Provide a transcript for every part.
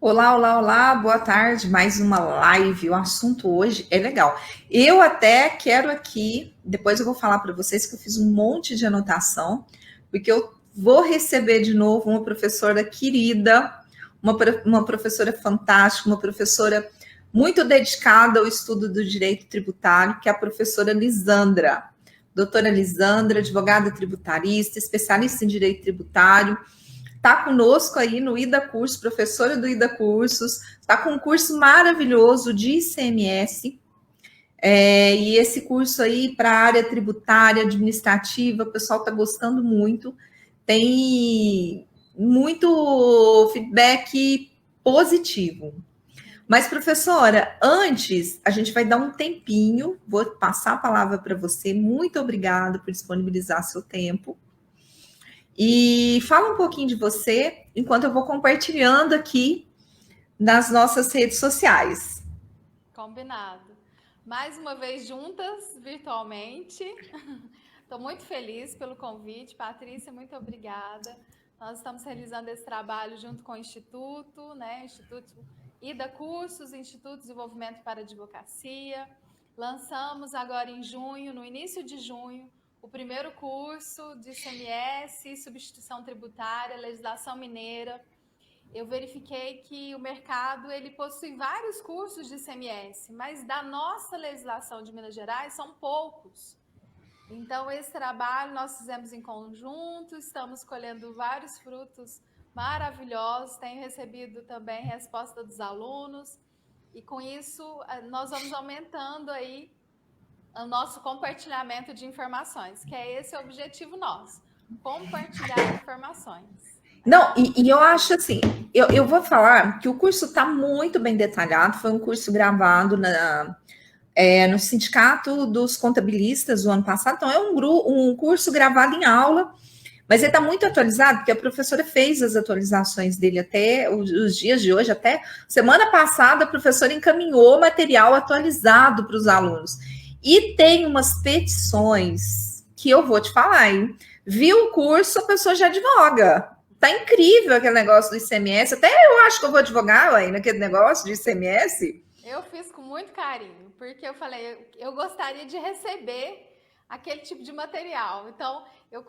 Olá, olá, olá, boa tarde. Mais uma live. O assunto hoje é legal. Eu até quero aqui, depois eu vou falar para vocês que eu fiz um monte de anotação, porque eu vou receber de novo uma professora querida, uma professora fantástica, uma professora muito dedicada ao estudo do direito tributário, que é a professora Lisandra. Doutora Lisandra, advogada tributarista, especialista em direito tributário. Está conosco aí no Ida Cursos, professora do Ida Cursos, está com um curso maravilhoso de ICMS, e esse curso aí para a área tributária, administrativa, o pessoal está gostando muito, tem muito feedback positivo. Mas, professora, antes, a gente vai dar um tempinho, vou passar a palavra para você, muito obrigada por disponibilizar seu tempo. E fala um pouquinho de você, enquanto eu vou compartilhando aqui nas nossas redes sociais. Combinado. Mais uma vez juntas, virtualmente. Estou muito feliz pelo convite. Patrícia, muito obrigada. Nós estamos realizando esse trabalho junto com o Instituto, né? Instituto Ida Cursos, Instituto de Desenvolvimento para a Advocacia. Lançamos agora em junho, no início de junho, o primeiro curso de ICMS, substituição tributária, legislação mineira. Eu verifiquei que o mercado ele possui vários cursos de ICMS, mas da nossa legislação de Minas Gerais são poucos. Então, esse trabalho nós fizemos em conjunto, estamos colhendo vários frutos maravilhosos, tenho recebido também resposta dos alunos, e com isso nós vamos aumentando aí o nosso compartilhamento de informações, que é esse o objetivo nosso, compartilhar informações. Não, e eu acho assim, eu vou falar que o curso está muito bem detalhado, foi um curso gravado no Sindicato dos Contabilistas do ano passado, então é um curso gravado em aula, mas ele está muito atualizado, porque a professora fez as atualizações dele até os dias de hoje, até semana passada a professora encaminhou material atualizado para os alunos. E tem umas petições que eu vou te falar, hein? Viu o curso, a pessoa já advoga. Tá incrível aquele negócio do ICMS. Até eu acho que eu vou advogar aí naquele negócio de ICMS. Eu fiz com muito carinho, porque eu falei, eu gostaria de receber aquele tipo de material. Então, eu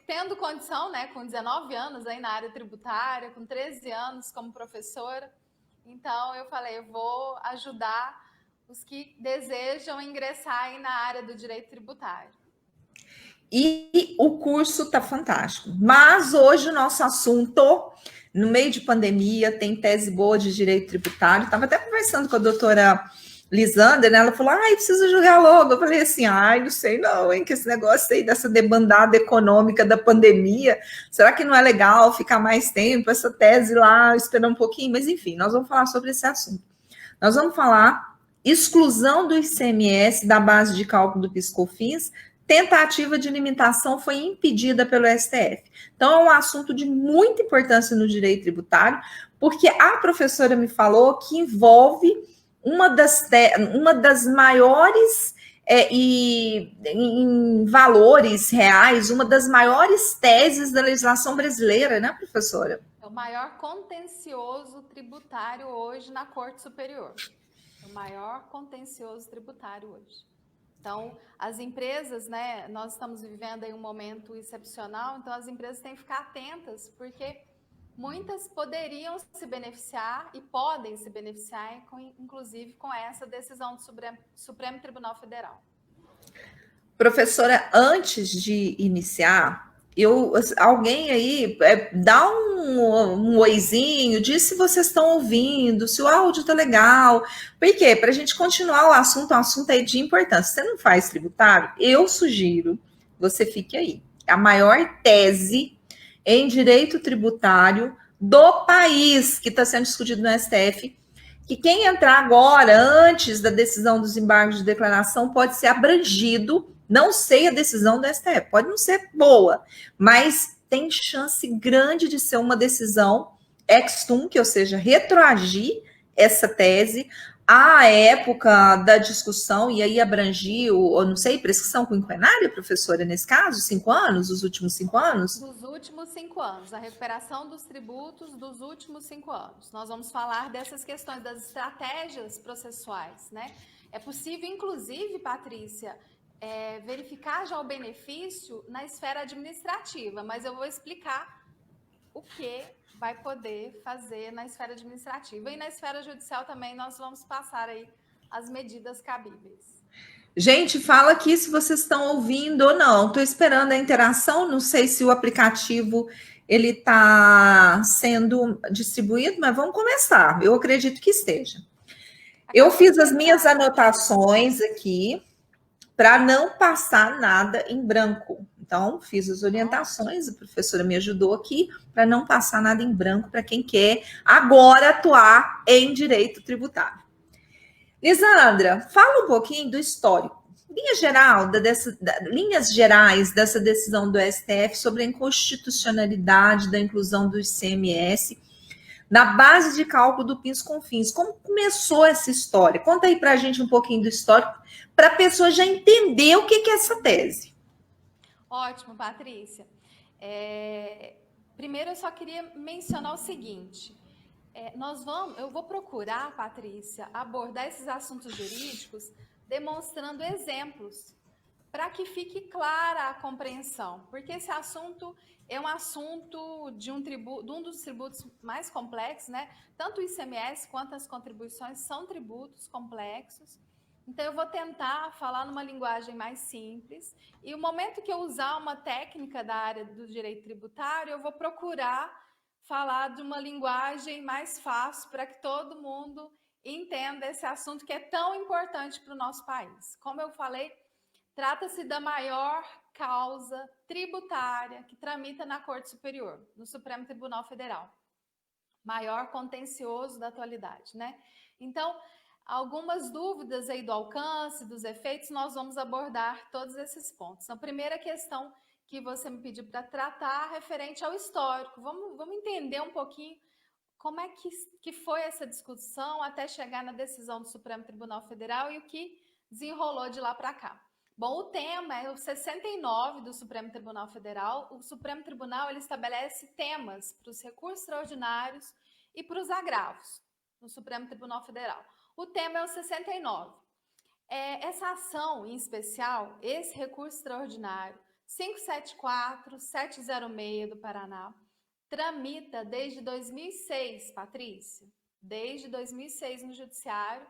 tendo condição, né, com 19 anos aí na área tributária, com 13 anos como professora, então eu falei, eu vou ajudar os que desejam ingressar aí na área do direito tributário. E o curso tá fantástico. Mas hoje o nosso assunto, no meio de pandemia, tem tese boa de direito tributário. Estava até conversando com a doutora Lisandra, né? Ela falou, preciso julgar logo. Eu falei assim, não sei não, hein, que esse negócio aí dessa debandada econômica da pandemia, será que não é legal ficar mais tempo, essa tese lá, esperar um pouquinho? Mas enfim, nós vamos falar sobre esse assunto. Nós vamos falar exclusão do ICMS da base de cálculo do PIS/COFINS, tentativa de limitação foi impedida pelo STF. Então, é um assunto de muita importância no direito tributário, porque a professora me falou que envolve uma das maiores, e em valores reais, uma das maiores teses da legislação brasileira, né, professora? É o maior contencioso tributário hoje na Corte Superior. É o maior contencioso tributário hoje. Então, as empresas, né, nós estamos vivendo aí um momento excepcional, então as empresas têm que ficar atentas, porque muitas poderiam se beneficiar e podem se beneficiar, inclusive com essa decisão do Supremo Tribunal Federal. Professora, antes de iniciar, alguém aí dá um oizinho, diz se vocês estão ouvindo, se o áudio tá legal. Por quê? Para a gente continuar o assunto é de importância. Você não faz tributário? Eu sugiro você fique aí. A maior tese em direito tributário do país que está sendo discutido no STF, que quem entrar agora, antes da decisão dos embargos de declaração, pode ser abrangido. Não sei a decisão do STF, pode não ser boa, mas tem chance grande de ser uma decisão ex tunc, ou seja, retroagir essa tese a época da discussão, e aí abrangiu, ou não sei, prescrição quinquenária, professora, nesse caso, 5 anos, os últimos 5 anos? Dos últimos 5 anos, a recuperação dos tributos dos últimos 5 anos. Nós vamos falar dessas questões, das estratégias processuais, né? É possível, inclusive, Patrícia, verificar já o benefício na esfera administrativa, mas eu vou explicar o que vai poder fazer na esfera administrativa. E na esfera judicial também nós vamos passar aí as medidas cabíveis. Gente, fala aqui se vocês estão ouvindo ou não. Estou esperando a interação, não sei se o aplicativo ele está sendo distribuído, mas vamos começar. Eu acredito que esteja. Eu fiz as minhas anotações aqui para não passar nada em branco. Então, fiz as orientações, a professora me ajudou aqui para não passar nada em branco para quem quer agora atuar em direito tributário. Lisandra, fala um pouquinho do histórico. Linhas gerais dessa decisão do STF sobre a inconstitucionalidade da inclusão do ICMS na base de cálculo do PIS/COFINS. Como começou essa história? Conta aí para a gente um pouquinho do histórico, para a pessoa já entender o que é essa tese. Ótimo, Patrícia. Primeiro, eu só queria mencionar o seguinte. Eu vou procurar, Patrícia, abordar esses assuntos jurídicos demonstrando exemplos para que fique clara a compreensão, porque esse assunto é um assunto de um dos tributos mais complexos, né? Tanto o ICMS quanto as contribuições são tributos complexos. Então, eu vou tentar falar numa linguagem mais simples, e o momento que eu usar uma técnica da área do direito tributário, eu vou procurar falar de uma linguagem mais fácil para que todo mundo entenda esse assunto que é tão importante para o nosso país. Como eu falei, trata-se da maior causa tributária que tramita na Corte Superior, no Supremo Tribunal Federal. Maior contencioso da atualidade, né? Então, algumas dúvidas aí do alcance, dos efeitos, nós vamos abordar todos esses pontos. A primeira questão que você me pediu para tratar referente ao histórico. Vamos entender um pouquinho como é que foi essa discussão até chegar na decisão do Supremo Tribunal Federal e o que desenrolou de lá para cá. Bom, o tema é o 69 do Supremo Tribunal Federal. O Supremo Tribunal ele estabelece temas para os recursos extraordinários e para os agravos no Supremo Tribunal Federal. O tema é o 69. Essa ação, em especial, esse recurso extraordinário 574-706 do Paraná, tramita desde 2006, Patrícia, desde 2006 no Judiciário,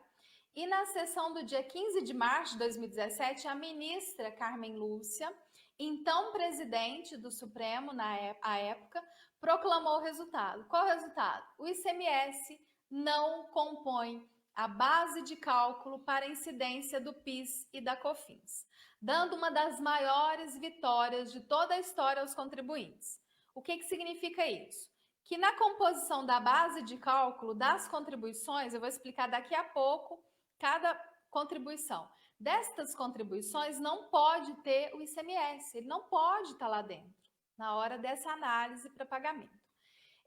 e na sessão do dia 15 de março de 2017, a ministra Carmen Lúcia, então presidente do Supremo na época, proclamou o resultado. Qual é o resultado? O ICMS não compõe a base de cálculo para a incidência do PIS e da COFINS, dando uma das maiores vitórias de toda a história aos contribuintes. O que significa isso? Que na composição da base de cálculo das contribuições, eu vou explicar daqui a pouco cada contribuição. Destas contribuições não pode ter o ICMS, ele não pode estar lá dentro, na hora dessa análise para pagamento.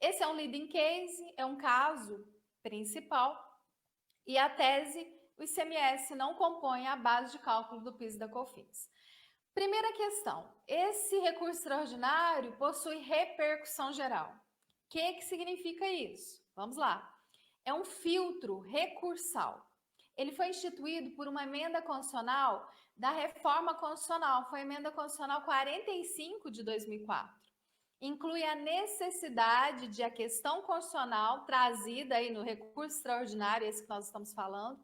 Esse é um leading case, é um caso principal, e a tese, o ICMS não compõe a base de cálculo do PIS e da COFINS. Primeira questão, esse recurso extraordinário possui repercussão geral. O que significa isso? Vamos lá. É um filtro recursal. Ele foi instituído por uma emenda constitucional da Reforma Constitucional, foi a emenda constitucional 45 de 2004. Inclui a necessidade de a questão constitucional trazida aí no recurso extraordinário, esse que nós estamos falando,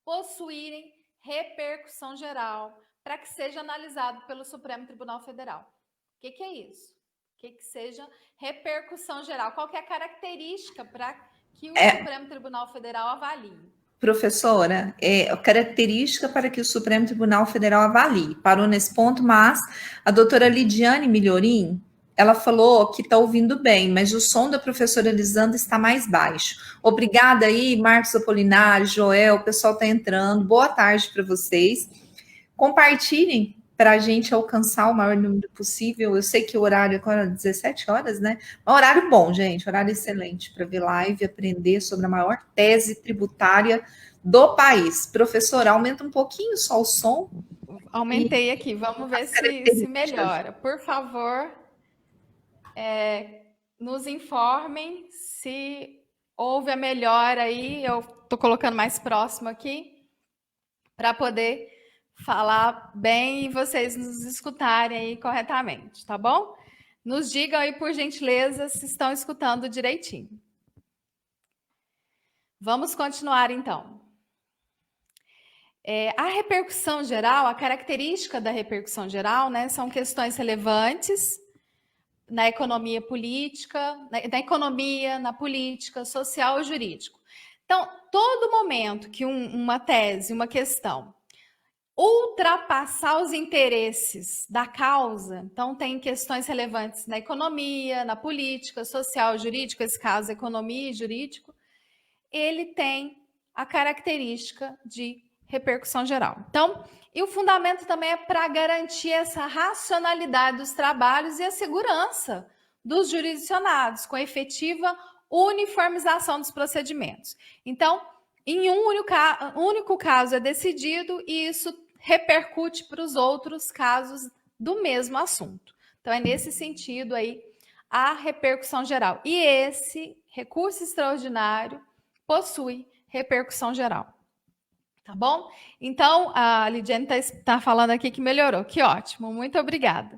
possuírem repercussão geral para que seja analisado pelo Supremo Tribunal Federal. O que é isso? O que seja repercussão geral? Qual que é a característica para que o Supremo Tribunal Federal avalie? Professora, característica para que o Supremo Tribunal Federal avalie. Parou nesse ponto, mas a doutora Lidiane Milhorim, ela falou que está ouvindo bem, mas o som da professora Lisandra está mais baixo. Obrigada aí, Marcos Apolinário, Joel, o pessoal está entrando. Boa tarde para vocês. Compartilhem, para a gente alcançar o maior número possível. Eu sei que o horário agora é 17 horas, né? Um horário bom, gente, horário excelente para ver live, aprender sobre a maior tese tributária do país. Professor, aumenta um pouquinho só o som. Aumentei aqui, vamos ver se melhora. Por favor, nos informem se houve a melhora aí. Eu estou colocando mais próximo aqui para poder falar bem e vocês nos escutarem aí corretamente, tá bom? Nos digam aí, por gentileza, se estão escutando direitinho. Vamos continuar, então. A repercussão geral, a característica da repercussão geral, né, são questões relevantes na economia política, na economia, na política, social e jurídico. Então, todo momento que uma tese, uma questão, ultrapassar os interesses da causa, então tem questões relevantes na economia, na política, social, jurídico, esse caso, economia e jurídico, ele tem a característica de repercussão geral. Então, e o fundamento também é para garantir essa racionalidade dos trabalhos e a segurança dos jurisdicionados, com efetiva uniformização dos procedimentos. Então, em um único caso é decidido e isso repercute para os outros casos do mesmo assunto. Então, é nesse sentido aí a repercussão geral. E esse recurso extraordinário possui repercussão geral. Tá bom? Então, a Lidiane está falando aqui que melhorou. Que ótimo, muito obrigada.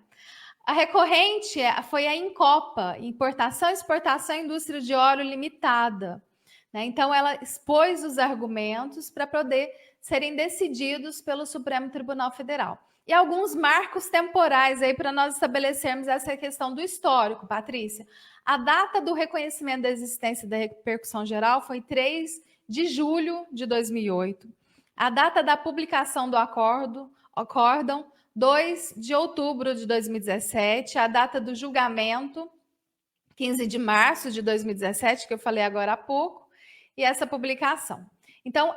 A recorrente foi a Incopa, Importação e Exportação Indústria de Óleo Limitada. Né? Então, ela expôs os argumentos para poder serem decididos pelo Supremo Tribunal Federal. E alguns marcos temporais aí para nós estabelecermos essa questão do histórico, Patrícia. A data do reconhecimento da existência da repercussão geral foi 3 de julho de 2008. A data da publicação do acórdão, 2 de outubro de 2017. A data do julgamento, 15 de março de 2017, que eu falei agora há pouco, e essa publicação. Então,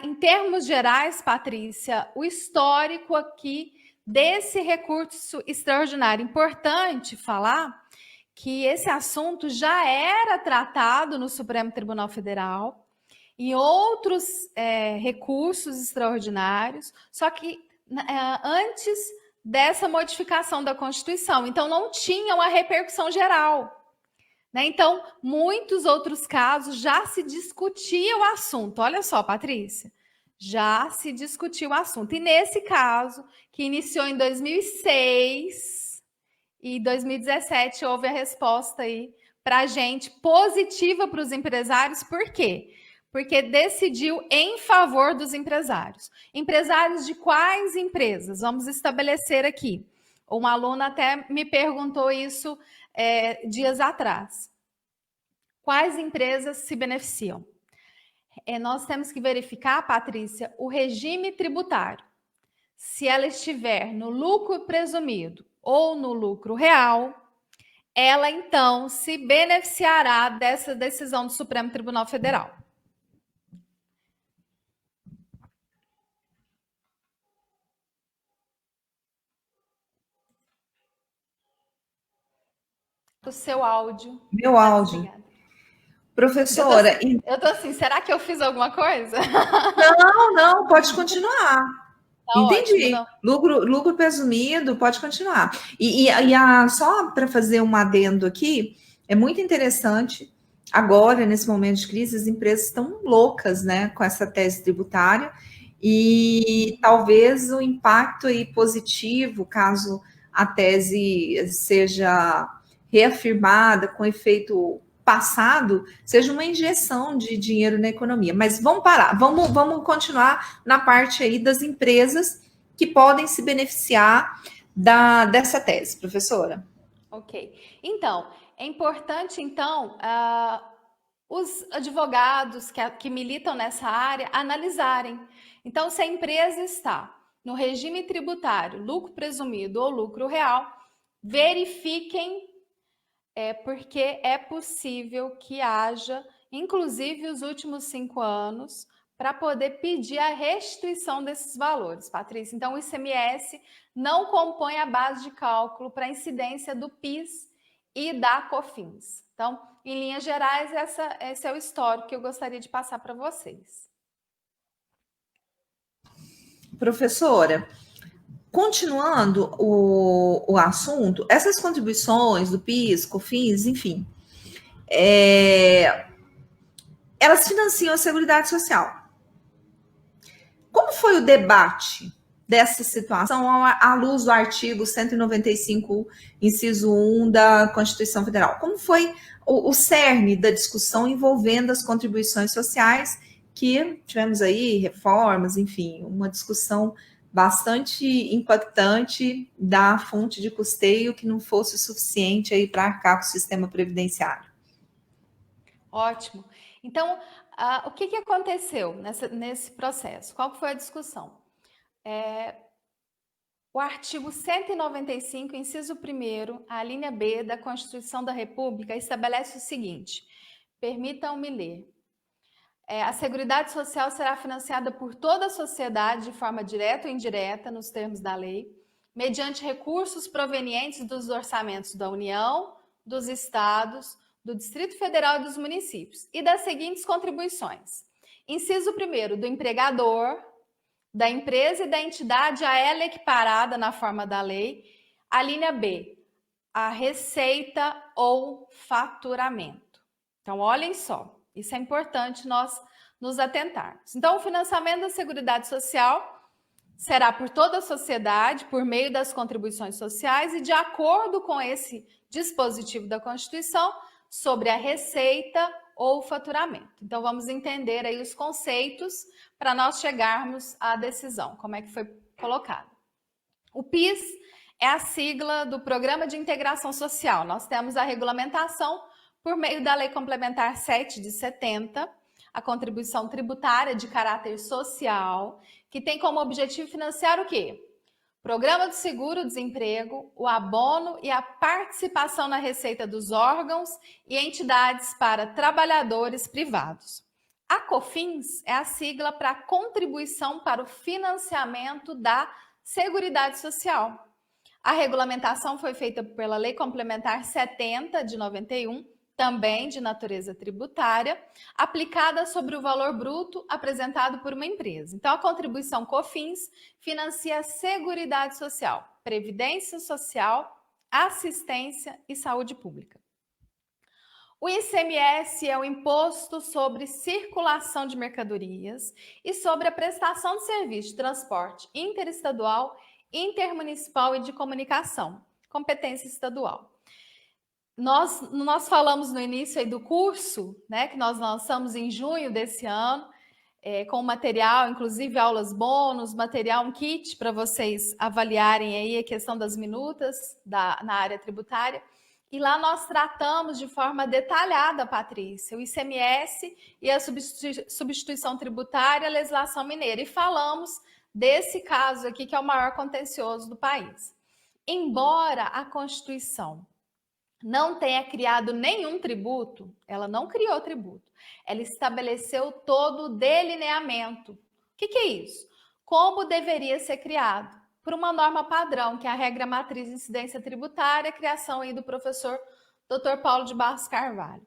em termos gerais, Patrícia, o histórico aqui desse recurso extraordinário. Importante falar que esse assunto já era tratado no Supremo Tribunal Federal, em outros recursos extraordinários, só que antes dessa modificação da Constituição. Então, não tinha uma repercussão geral. Né? Então, muitos outros casos já se discutia o assunto. Olha só, Patrícia, já se discutiu o assunto. E nesse caso, que iniciou em 2006 e 2017, houve a resposta aí para a gente positiva para os empresários. Por quê? Porque decidiu em favor dos empresários. Empresários de quais empresas? Vamos estabelecer aqui. Uma aluna até me perguntou isso dias atrás. Quais empresas se beneficiam? Nós temos que verificar, Patrícia, o regime tributário. Se ela estiver no lucro presumido ou no lucro real, ela então se beneficiará dessa decisão do Supremo Tribunal Federal. O seu áudio. Meu áudio. Obrigada. Professora. Eu tô assim, será que eu fiz alguma coisa? Não, pode continuar. Tá. Entendi. Ótimo, lucro presumido, pode continuar. Só para fazer um adendo aqui, é muito interessante. Agora, nesse momento de crise, as empresas estão loucas, né, com essa tese tributária, e talvez o impacto aí positivo, caso a tese seja reafirmada com efeito passado, seja uma injeção de dinheiro na economia. Mas vamos parar, vamos continuar na parte aí das empresas que podem se beneficiar dessa tese, professora. Ok. Então, é importante, os advogados que militam nessa área analisarem. Então, se a empresa está no regime tributário, lucro presumido ou lucro real, verifiquem, porque é possível que haja, inclusive os últimos 5 anos, para poder pedir a restituição desses valores, Patrícia. Então, o ICMS não compõe a base de cálculo para a incidência do PIS e da COFINS. Então, em linhas gerais, esse é o histórico que eu gostaria de passar para vocês. Professora, continuando o assunto, essas contribuições do PIS, COFINS, enfim, elas financiam a Seguridade Social. Como foi o debate dessa situação à luz do artigo 195, inciso 1 da Constituição Federal? Como foi o cerne da discussão envolvendo as contribuições sociais, que tivemos aí reformas, enfim, uma discussão bastante impactante da fonte de custeio que não fosse suficiente aí para arcar com o sistema previdenciário? Ótimo. Então, o que aconteceu nesse processo? Qual foi a discussão? O artigo 195, inciso 1º, a linha B da Constituição da República estabelece o seguinte, permitam-me ler. A Seguridade Social será financiada por toda a sociedade de forma direta ou indireta, nos termos da lei, mediante recursos provenientes dos orçamentos da União, dos estados, do Distrito Federal e dos municípios, e das seguintes contribuições. Inciso 1º, do empregador, da empresa e da entidade a ela equiparada na forma da lei. A linha B, a receita ou faturamento. Então, olhem só. Isso é importante nós nos atentarmos. Então, o financiamento da Seguridade Social será por toda a sociedade, por meio das contribuições sociais e de acordo com esse dispositivo da Constituição sobre a receita ou faturamento. Então, vamos entender aí os conceitos para nós chegarmos à decisão, como é que foi colocado. O PIS é a sigla do Programa de Integração Social. Nós temos a regulamentação por meio da Lei Complementar 7 de 70, a contribuição tributária de caráter social, que tem como objetivo financiar o quê? Programa do seguro-desemprego, o abono e a participação na receita dos órgãos e entidades para trabalhadores privados. A COFINS é a sigla para Contribuição para o Financiamento da Seguridade Social. A regulamentação foi feita pela Lei Complementar 70 de 91, também de natureza tributária, aplicada sobre o valor bruto apresentado por uma empresa. Então, a contribuição COFINS financia a Seguridade Social, Previdência Social, Assistência e Saúde Pública. O ICMS é o Imposto sobre Circulação de Mercadorias e sobre a prestação de serviço de transporte interestadual, intermunicipal e de comunicação, competência estadual. Nós falamos no início aí do curso, né, que nós lançamos em junho desse ano, com material, inclusive aulas bônus, material, um kit para vocês avaliarem aí a questão das minutas na área tributária. E lá nós tratamos de forma detalhada, Patrícia, o ICMS e a substituição tributária, a legislação mineira. E falamos desse caso aqui, que é o maior contencioso do país. Embora a Constituição não tenha criado nenhum tributo, ela não criou tributo, ela estabeleceu todo o delineamento. O que é isso? Como deveria ser criado? Por uma norma padrão, que é a regra matriz de incidência tributária, criação aí do professor Dr. Paulo de Barros Carvalho.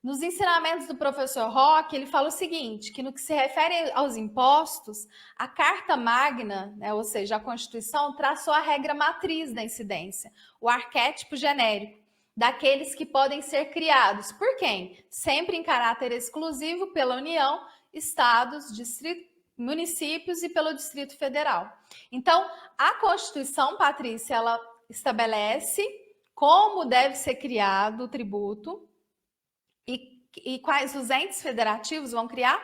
Nos ensinamentos do professor Roque, ele fala o seguinte, que no que se refere aos impostos, a Carta Magna, né, ou seja, a Constituição, traçou a regra matriz da incidência, o arquétipo genérico, daqueles que podem ser criados. Por quem? Sempre em caráter exclusivo pela União, estados, municípios e pelo Distrito Federal. Então, a Constituição, Patrícia, ela estabelece como deve ser criado o tributo e quais os entes federativos vão criar?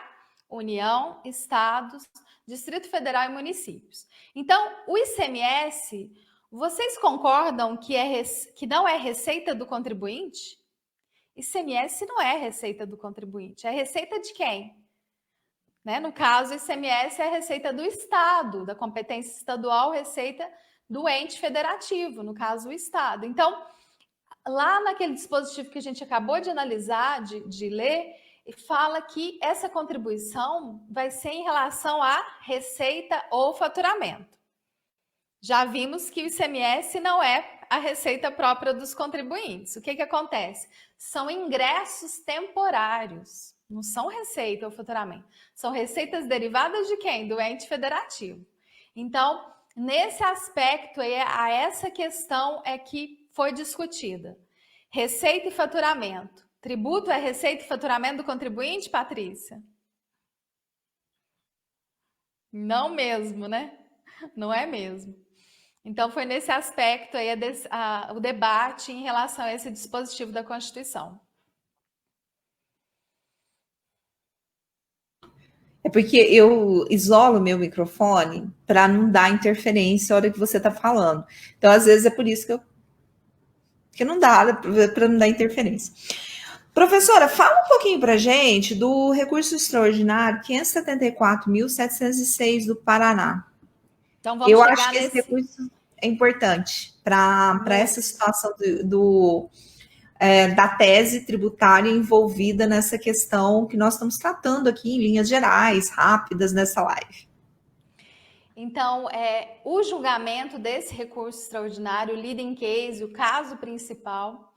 União, estados, Distrito Federal e municípios. Então, o ICMS, vocês concordam que não é receita do contribuinte? ICMS não é receita do contribuinte, é receita de quem? Né? No caso, o ICMS é a receita do Estado, da competência estadual, receita do ente federativo, no caso, o Estado. Então, lá naquele dispositivo que a gente acabou de analisar, de ler, e fala que essa contribuição vai ser em relação à receita ou faturamento. Já vimos que o ICMS não é a receita própria dos contribuintes. O que acontece? São ingressos temporários, não são receita ou faturamento. São receitas derivadas de quem? Do ente federativo. Então, nesse aspecto, essa questão é que foi discutida. Receita e faturamento. Tributo é receita e faturamento do contribuinte, Patrícia? Não mesmo, né? Não é mesmo. Então, foi nesse aspecto aí o debate em relação a esse dispositivo da Constituição. É porque eu isolo meu microfone para não dar interferência na hora que você está falando. Então, às vezes, é por isso que não dá, para não dar interferência. Professora, fala um pouquinho para a gente do recurso extraordinário 574.706 do Paraná. Então, vamos eu chegar acho que esse recurso é importante para essa situação da tese tributária envolvida nessa questão que nós estamos tratando aqui em linhas gerais, rápidas, nessa live. Então, o julgamento desse recurso extraordinário, o leading case, o caso principal,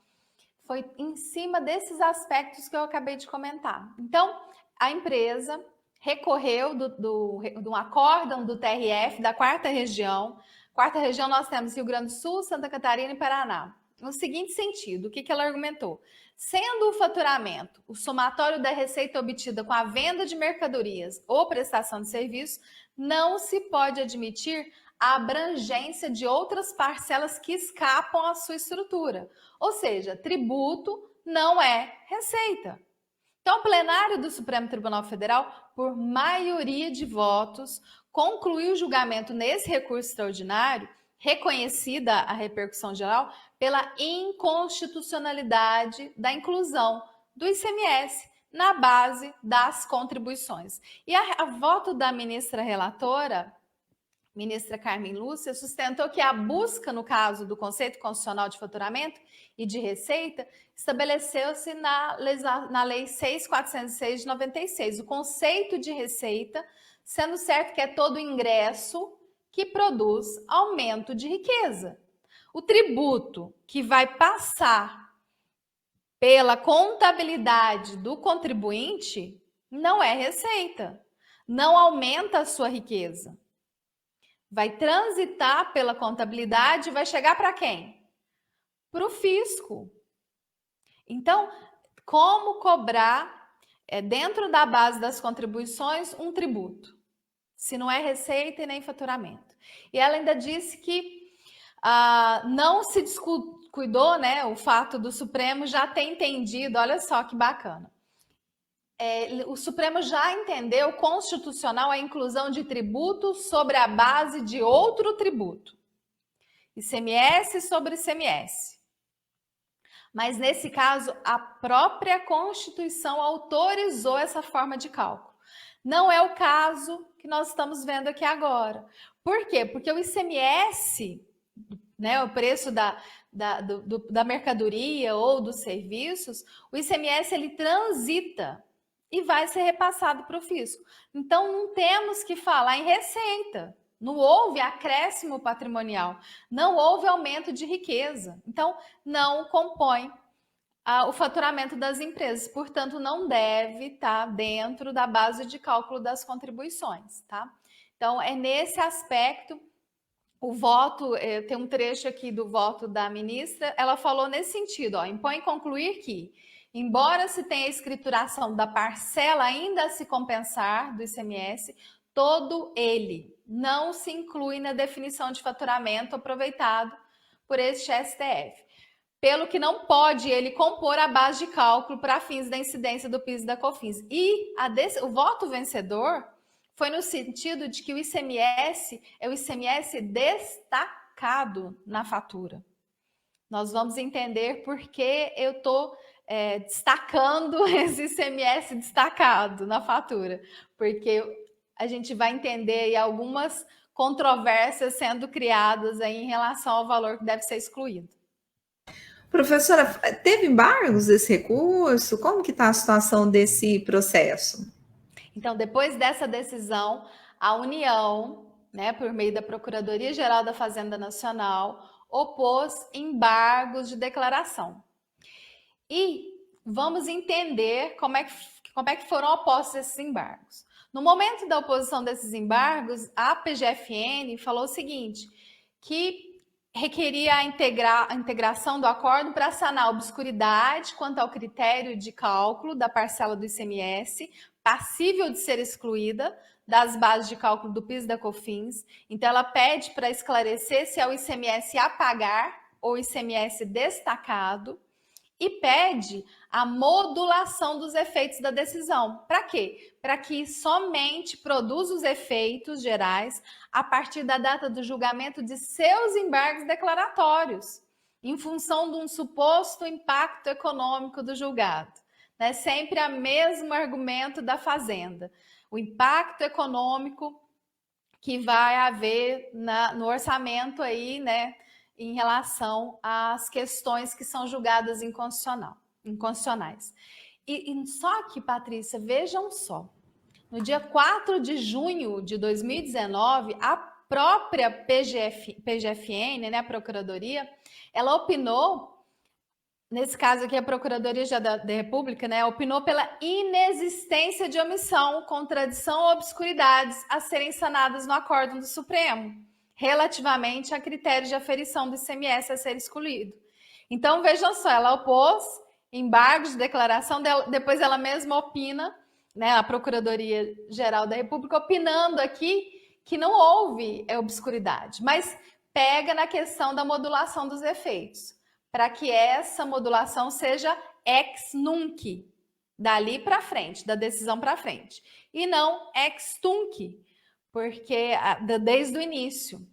foi em cima desses aspectos que eu acabei de comentar. Então, a empresa recorreu do acórdão do TRF, da quarta região. Quarta região nós temos Rio Grande do Sul, Santa Catarina e Paraná. No seguinte sentido, o que ela argumentou? Sendo o faturamento o somatório da receita obtida com a venda de mercadorias ou prestação de serviço, não se pode admitir a abrangência de outras parcelas que escapam à sua estrutura. Ou seja, tributo não é receita. Então, o plenário do Supremo Tribunal Federal, por maioria de votos, concluiu o julgamento nesse recurso extraordinário, reconhecida a repercussão geral, pela inconstitucionalidade da inclusão do ICMS na base das contribuições. E a voto da ministra relatora, ministra Carmen Lúcia, sustentou que a busca, no caso do conceito constitucional de faturamento e de receita, estabeleceu-se na Lei 6.406 de 96. O conceito de receita, sendo certo que é todo ingresso que produz aumento de riqueza. O tributo que vai passar pela contabilidade do contribuinte não é receita, não aumenta a sua riqueza. Vai transitar pela contabilidade e vai chegar para quem? Para o fisco. Então, como cobrar dentro da base das contribuições um tributo, se não é receita e nem faturamento? E ela ainda disse que não se descuidou, né, o fato do Supremo já ter entendido, olha só que bacana. O Supremo já entendeu constitucional a inclusão de tributo sobre a base de outro tributo. ICMS sobre ICMS. Mas, nesse caso, a própria Constituição autorizou essa forma de cálculo. Não é o caso que nós estamos vendo aqui agora. Por quê? Porque o ICMS, né, o preço da mercadoria ou dos serviços, o ICMS ele transita e vai ser repassado para o fisco. Então, não temos que falar em receita. Não houve acréscimo patrimonial, não houve aumento de riqueza. Então, não compõe o faturamento das empresas. Portanto, não deve estar dentro da base de cálculo das contribuições, tá? Então, é nesse aspecto, o voto, tem um trecho aqui do voto da ministra, ela falou nesse sentido, impõe concluir que, embora se tenha a escrituração da parcela ainda a se compensar do ICMS, todo ele não se inclui na definição de faturamento aproveitado por este STF, pelo que não pode ele compor a base de cálculo para fins da incidência do PIS e da COFINS. E o voto vencedor foi no sentido de que o ICMS é o ICMS destacado na fatura. Nós vamos entender por que eu estou destacando esse ICMS destacado na fatura, porque a gente vai entender aí algumas controvérsias sendo criadas aí em relação ao valor que deve ser excluído. Professora, teve embargos desse recurso? Como que está a situação desse processo? Então, depois dessa decisão, a União, né, por meio da Procuradoria-Geral da Fazenda Nacional, opôs embargos de declaração. E vamos entender como é que foram opostos esses embargos. No momento da oposição desses embargos, a PGFN falou o seguinte, que requeria a integração do acordo para sanar a obscuridade quanto ao critério de cálculo da parcela do ICMS, passível de ser excluída das bases de cálculo do PIS e da COFINS. Então, ela pede para esclarecer se é o ICMS a pagar ou ICMS destacado, e pede a modulação dos efeitos da decisão. Para quê? Para que somente produza os efeitos gerais a partir da data do julgamento de seus embargos declaratórios, em função de um suposto impacto econômico do julgado. Né? Sempre o mesmo argumento da Fazenda. O impacto econômico que vai haver no orçamento aí, né? Em relação às questões que são julgadas inconstitucionais. Só que, Patrícia, vejam só, no dia 4 de junho de 2019, a própria PGFN, né, a Procuradoria, ela opinou, nesse caso aqui a Procuradoria da República, né, opinou pela inexistência de omissão, contradição ou obscuridades a serem sanadas no acórdão do Supremo, relativamente a critérios de aferição do ICMS a ser excluído. Então, vejam só, ela opôs embargos de declaração, depois ela mesma opina, né, a Procuradoria-Geral da República, opinando aqui que não houve obscuridade, mas pega na questão da modulação dos efeitos, para que essa modulação seja ex nunc, dali para frente, da decisão para frente, e não ex tunc, porque desde o início.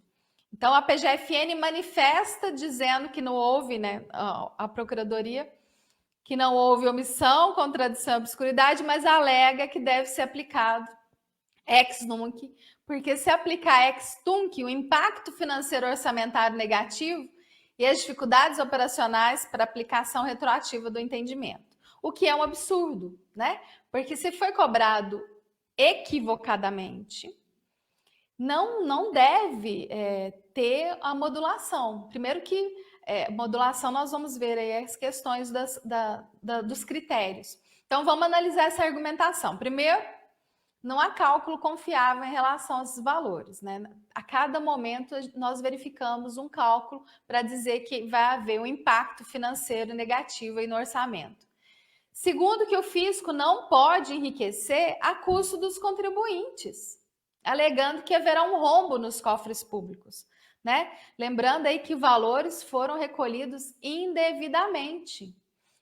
Então, a PGFN manifesta dizendo que não houve, né, a Procuradoria, que não houve omissão, contradição e obscuridade, mas alega que deve ser aplicado ex nunc, porque se aplicar ex tunc, o impacto financeiro orçamentário negativo e as dificuldades operacionais para aplicação retroativa do entendimento. O que é um absurdo, né? Porque se foi cobrado equivocadamente, não deve ter a modulação. Primeiro que modulação nós vamos ver aí as questões dos critérios. Então vamos analisar essa argumentação. Primeiro, não há cálculo confiável em relação a esses valores, né? A cada momento nós verificamos um cálculo para dizer que vai haver um impacto financeiro negativo aí no orçamento. Segundo, que o fisco não pode enriquecer a custo dos contribuintes, alegando que haverá um rombo nos cofres públicos, né? Lembrando aí que valores foram recolhidos indevidamente.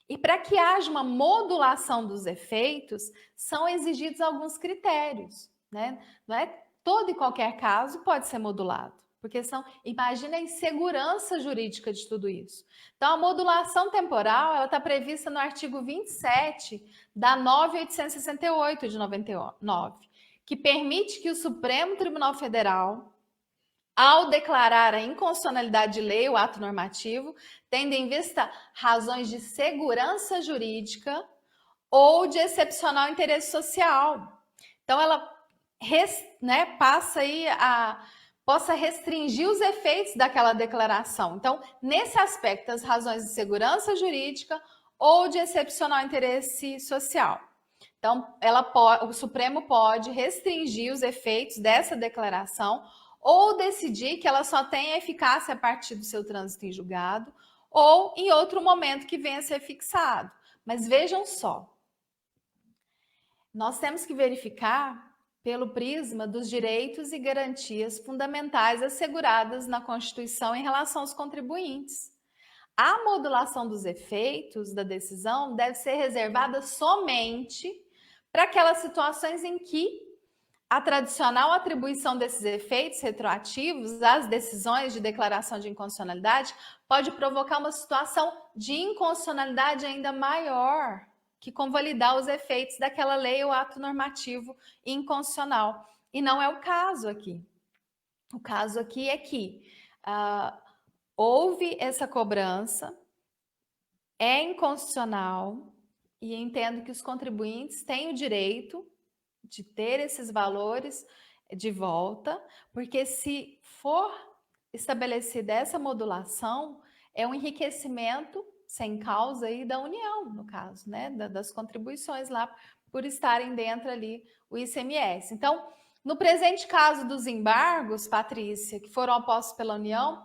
E para que haja uma modulação dos efeitos, são exigidos alguns critérios, né? Não é todo e qualquer caso pode ser modulado, porque imagina a insegurança jurídica de tudo isso. Então, a modulação temporal, ela está prevista no artigo 27 da 9.868 de 99, que permite que o Supremo Tribunal Federal, ao declarar a inconstitucionalidade de lei ou ato normativo, tendo em vista razões de segurança jurídica ou de excepcional interesse social. Então, ela passa aí possa restringir os efeitos daquela declaração. Então, nesse aspecto, as razões de segurança jurídica ou de excepcional interesse social. Então, o Supremo pode restringir os efeitos dessa declaração ou decidir que ela só tem eficácia a partir do seu trânsito em julgado ou em outro momento que venha a ser fixado. Mas vejam só, nós temos que verificar pelo prisma dos direitos e garantias fundamentais asseguradas na Constituição em relação aos contribuintes. A modulação dos efeitos da decisão deve ser reservada somente para aquelas situações em que a tradicional atribuição desses efeitos retroativos às decisões de declaração de inconstitucionalidade pode provocar uma situação de inconstitucionalidade ainda maior, que convalidar os efeitos daquela lei ou ato normativo inconstitucional. E não é o caso aqui. O caso aqui é que houve essa cobrança, é inconstitucional e entendo que os contribuintes têm o direito de ter esses valores de volta, porque se for estabelecida essa modulação, é um enriquecimento sem causa aí da União, no caso, né, das contribuições lá, por estarem dentro ali o ICMS. Então, no presente caso dos embargos, Patrícia, que foram opostos pela União,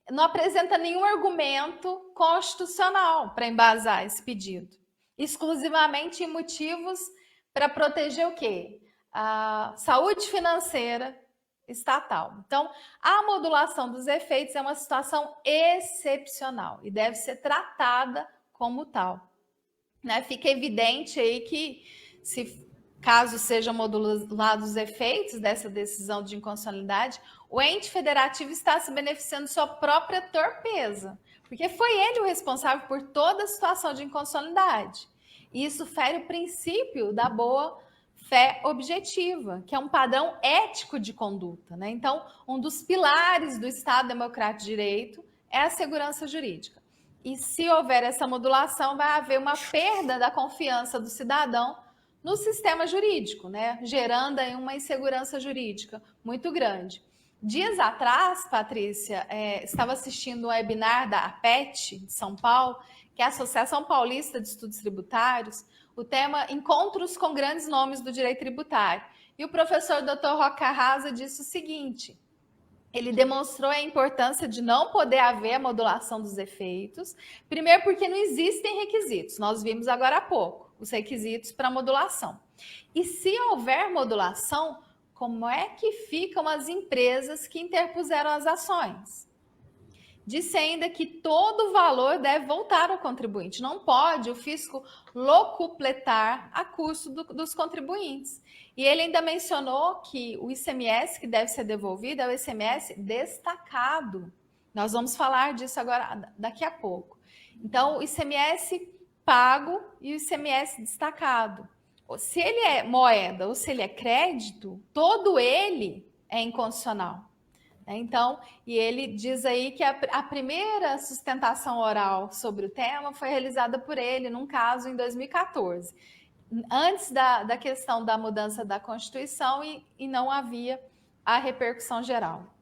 não apresenta nenhum argumento constitucional para embasar esse pedido, exclusivamente em motivos para proteger o quê? A saúde financeira estatal. Então, a modulação dos efeitos é uma situação excepcional e deve ser tratada como tal. Né? Fica evidente aí que, se caso sejam modulados os efeitos dessa decisão de inconstitucionalidade, o ente federativo está se beneficiando de sua própria torpeza, porque foi ele o responsável por toda a situação de inconstitucionalidade. E isso fere o princípio da boa fé objetiva, que é um padrão ético de conduta. Né? Então, um dos pilares do Estado Democrático de Direito é a segurança jurídica. E se houver essa modulação, vai haver uma perda da confiança do cidadão no sistema jurídico, né? Gerando aí uma insegurança jurídica muito grande. Dias atrás, Patrícia, estava assistindo um webinar da APET de São Paulo, que é a Associação Paulista de Estudos Tributários, o tema Encontros com Grandes Nomes do Direito Tributário. E o professor Dr. Roca Arrasa disse o seguinte: ele demonstrou a importância de não poder haver a modulação dos efeitos, primeiro porque não existem requisitos, nós vimos agora há pouco os requisitos para modulação. E se houver modulação, como é que ficam as empresas que interpuseram as ações? Disse ainda que todo o valor deve voltar ao contribuinte. Não pode o fisco locupletar a custo dos contribuintes. E ele ainda mencionou que o ICMS que deve ser devolvido é o ICMS destacado. Nós vamos falar disso agora daqui a pouco. Então, o ICMS pago e o ICMS destacado. Se ele é moeda ou se ele é crédito, todo ele é incondicional. Então, e ele diz aí que a primeira sustentação oral sobre o tema foi realizada por ele, num caso em 2014, antes da questão da mudança da Constituição e não havia a repercussão geral.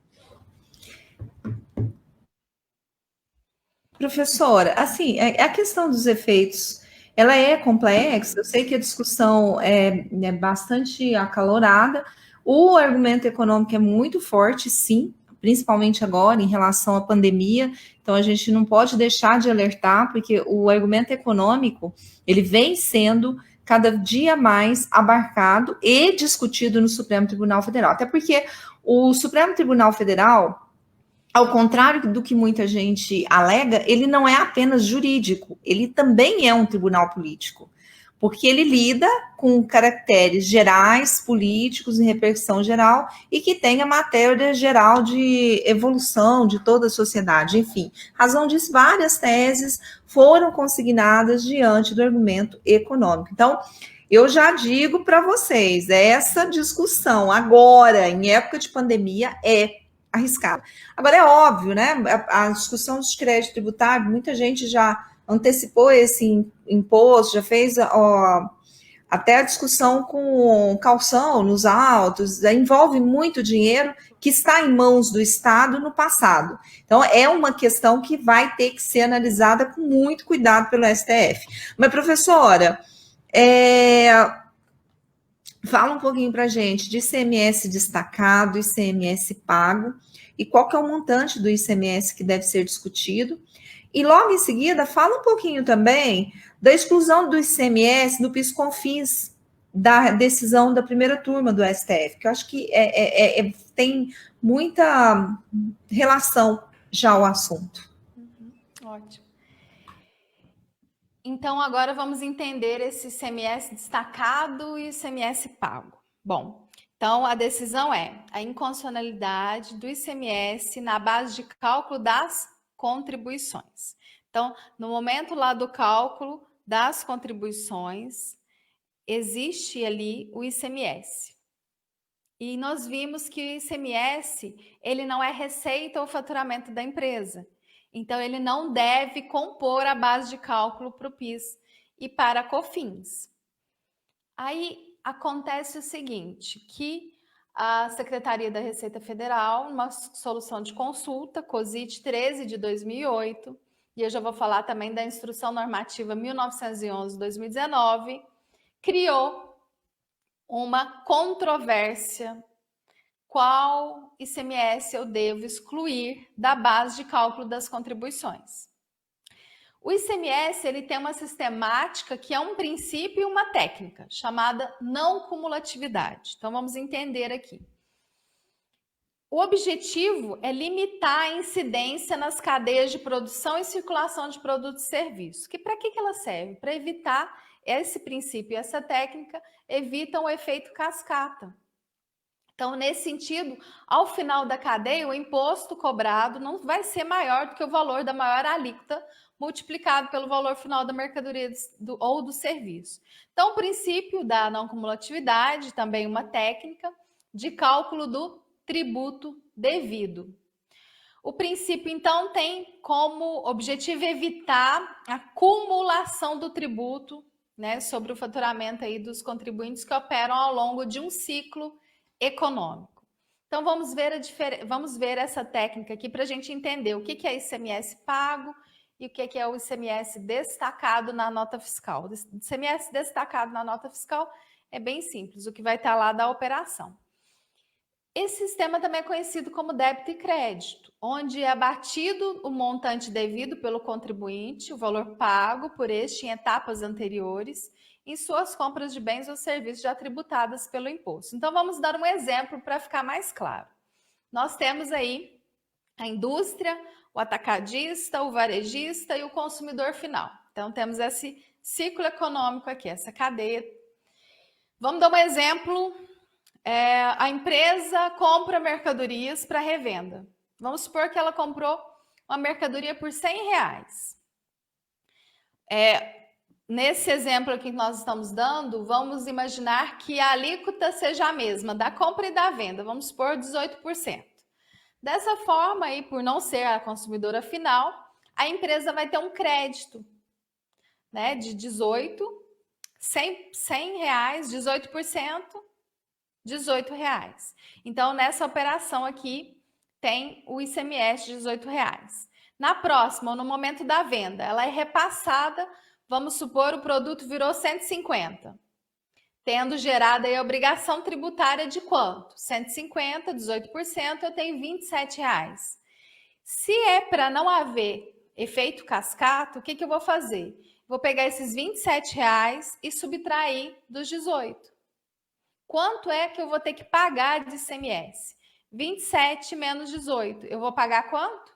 Professora, assim, a questão dos efeitos, ela é complexa, eu sei que a discussão é bastante acalorada, o argumento econômico é muito forte, sim, principalmente agora, em relação à pandemia, então a gente não pode deixar de alertar, porque o argumento econômico, ele vem sendo cada dia mais abarcado e discutido no Supremo Tribunal Federal, até porque o Supremo Tribunal Federal, ao contrário do que muita gente alega, ele não é apenas jurídico, ele também é um tribunal político, porque ele lida com caracteres gerais, políticos, em repercussão geral, e que tem a matéria geral de evolução de toda a sociedade. Enfim, razão disso, várias teses foram consignadas diante do argumento econômico. Então, eu já digo para vocês, essa discussão agora, em época de pandemia, é arriscada. Agora, é óbvio, né? A discussão dos créditos tributários, muita gente já antecipou esse imposto, já fez até a discussão com calção nos autos, envolve muito dinheiro que está em mãos do Estado no passado. Então, é uma questão que vai ter que ser analisada com muito cuidado pelo STF. Mas, professora, fala um pouquinho para a gente de ICMS destacado, ICMS pago, e qual que é o montante do ICMS que deve ser discutido. E logo em seguida, fala um pouquinho também da exclusão do ICMS do PIS/COFINS, da decisão da primeira turma do STF, que eu acho que tem muita relação já ao assunto. Ótimo. Então, agora vamos entender esse ICMS destacado e ICMS pago. Bom, então a decisão é a inconstitucionalidade do ICMS na base de cálculo das contribuições. Então, no momento lá do cálculo das contribuições, existe ali o ICMS. E nós vimos que o ICMS, ele não é receita ou faturamento da empresa. Então, ele não deve compor a base de cálculo para o PIS e para a COFINS. Aí acontece o seguinte, que a Secretaria da Receita Federal, numa solução de consulta, COSIT 13 de 2008, e eu já vou falar também da Instrução Normativa 1911-2019, criou uma controvérsia: qual ICMS eu devo excluir da base de cálculo das contribuições. O ICMS ele tem uma sistemática que é um princípio e uma técnica, chamada não cumulatividade. Então, vamos entender aqui. O objetivo é limitar a incidência nas cadeias de produção e circulação de produtos e serviços. Para que ela serve? Para evitar esse princípio e essa técnica, evitam o efeito cascata. Então, nesse sentido, ao final da cadeia, o imposto cobrado não vai ser maior do que o valor da maior alíquota multiplicado pelo valor final da mercadoria ou do serviço. Então, o princípio da não cumulatividade, também uma técnica de cálculo do tributo devido. O princípio, então, tem como objetivo evitar a acumulação do tributo, né, sobre o faturamento aí dos contribuintes que operam ao longo de um ciclo econômico. Então, vamos ver essa técnica aqui para a gente entender o que é ICMS pago e o que é o ICMS destacado na nota fiscal. O ICMS destacado na nota fiscal é bem simples, o que vai estar lá da operação. Esse sistema também é conhecido como débito e crédito, onde é abatido o montante devido pelo contribuinte, o valor pago por este em etapas anteriores, em suas compras de bens ou serviços já tributadas pelo imposto. Então, vamos dar um exemplo para ficar mais claro. Nós temos aí a indústria, o atacadista, o varejista e o consumidor final. Então, temos esse ciclo econômico aqui, essa cadeia. Vamos dar um exemplo. A empresa compra mercadorias para revenda. Vamos supor que ela comprou uma mercadoria por R$100. Nesse exemplo aqui que nós estamos dando, vamos imaginar que a alíquota seja a mesma da compra e da venda, vamos supor 18%. Dessa forma, aí, por não ser a consumidora final, a empresa vai ter um crédito, né, de 100 reais, 18%, R$18. Então, nessa operação aqui, tem o ICMS de R$18. Na próxima, ou no momento da venda, ela é repassada. Vamos supor o produto virou 150, tendo gerado aí a obrigação tributária de quanto? 150, 18%, eu tenho R$27. Se é para não haver efeito cascata, o que eu vou fazer? Vou pegar esses R$27 e subtrair dos 18. Quanto é que eu vou ter que pagar de ICMS? 27 menos 18. Eu vou pagar quanto?